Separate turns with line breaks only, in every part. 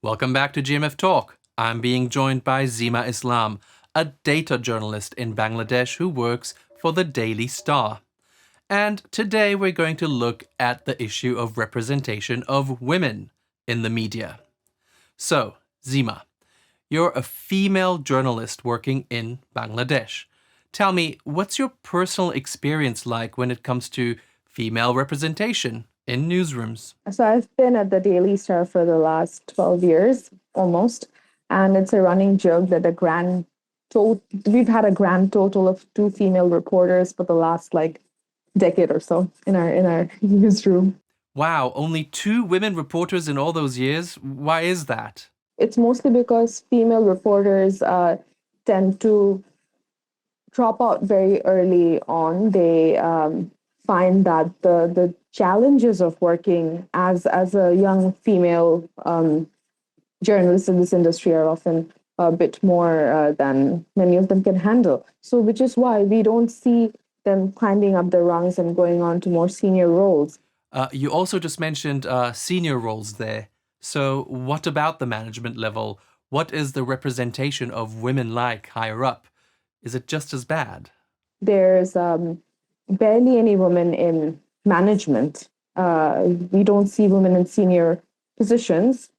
Welcome back to GMF Talk. I'm being joined by Zyma Islam, a data journalist in Bangladesh who works for the Daily Star. And today we're going to look at the issue of representation of women in the media. So, Zyma, you're a female journalist working in Bangladesh. Tell me, what's your personal experience like when it comes to female representation in newsrooms?
So I've been at the Daily Star for the last 12 years almost. And it's a running joke that we've had a grand total of two female reporters for the last decade or so in our newsroom.
Wow, only two women reporters in all those years? Why is that?
It's mostly because female reporters tend to drop out very early on. They find that the challenges of working as a young female journalists in this industry are often a bit more than many of them can handle. So, which is why we don't see them climbing up the rungs and going on to more senior roles.
You also just mentioned senior roles there. So, what about the management level? What is the representation of women like higher up? Is it just as bad?
There's barely any women in management. We don't see women in senior positions.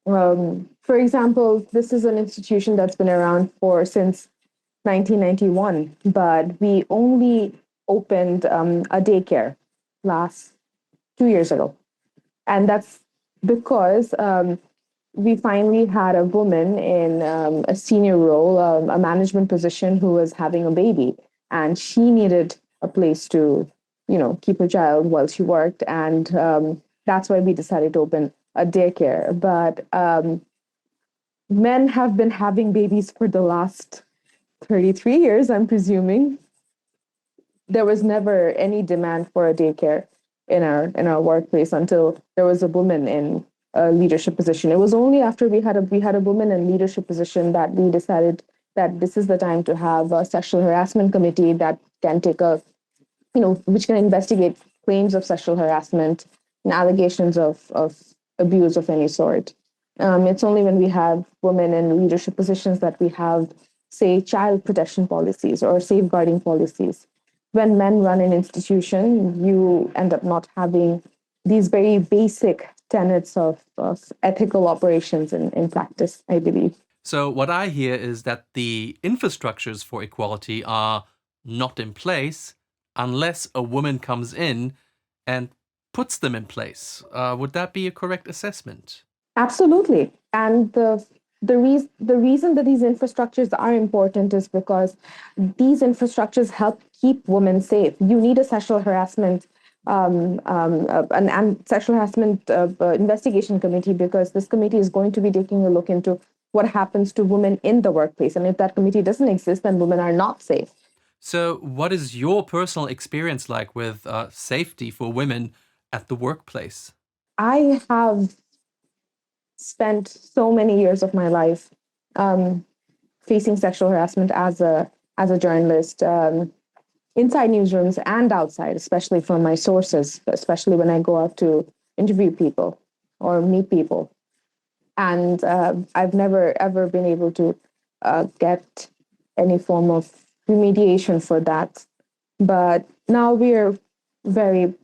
For example, this is an institution that's been around since 1991, but we only opened a daycare last 2 years ago. And that's because we finally had a woman in a senior role, a management position, who was having a baby. And she needed a place to, keep her child while she worked. And that's why we decided to open a daycare. But men have been having babies for the last 33 years, I'm presuming. There was never any demand for a daycare in our workplace until there was a woman in a leadership position. It was only after we had a woman in leadership position that we decided that this is the time to have a sexual harassment committee that can which can investigate claims of sexual harassment and allegations of abuse of any sort. It's only when we have women in leadership positions that we have, say, child protection policies or safeguarding policies. When men run an institution, you end up not having these very basic tenets of ethical operations in practice, I believe.
So, what I hear is that the infrastructures for equality are not in place unless a woman comes in and puts them in place. Would that be a correct assessment?
Absolutely. And the reason that these infrastructures are important is because these infrastructures help keep women safe. You need a sexual harassment and sexual harassment investigation committee, because this committee is going to be taking a look into what happens to women in the workplace. And if that committee doesn't exist, then women are not safe.
So, what is your personal experience like with safety for women at the workplace?
I have spent so many years of my life facing sexual harassment as a journalist, inside newsrooms and outside, especially from my sources, especially when I go out to interview people or meet people. And I've never ever been able to get any form of remediation for that. But now we're very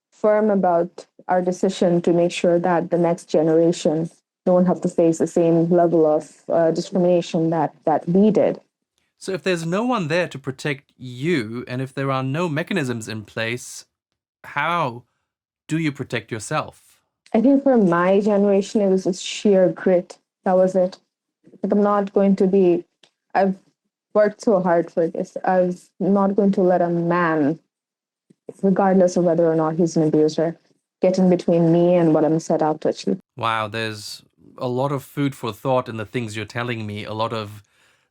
firm about our decision to make sure that the next generation don't have to face the same level of discrimination that we did.
So, if there's no one there to protect you, and if there are no mechanisms in place, how do you protect yourself?
I think for my generation, it was just sheer grit. That was it. Like, I've worked so hard for this. I was not going to let a man, regardless of whether or not he's an abuser, get in between me and what I'm set out to achieve.
Wow, there's a lot of food for thought in the things you're telling me, a lot of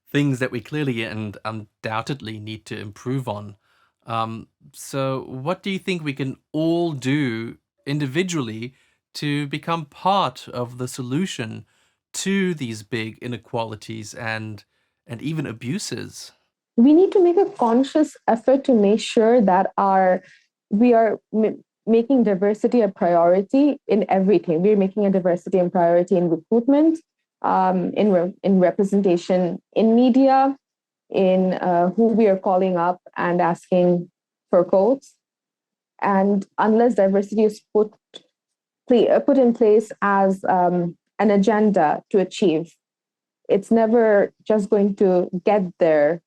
things that we clearly and undoubtedly need to improve on. So, what do you think we can all do individually to become part of the solution to these big inequalities and even abuses?
We need to make a conscious effort to make sure that we are making diversity a priority in everything. We're making a diversity and priority in recruitment, in representation in media, in who we are calling up and asking for quotes. And unless diversity is put in place as an agenda to achieve, it's never just going to get there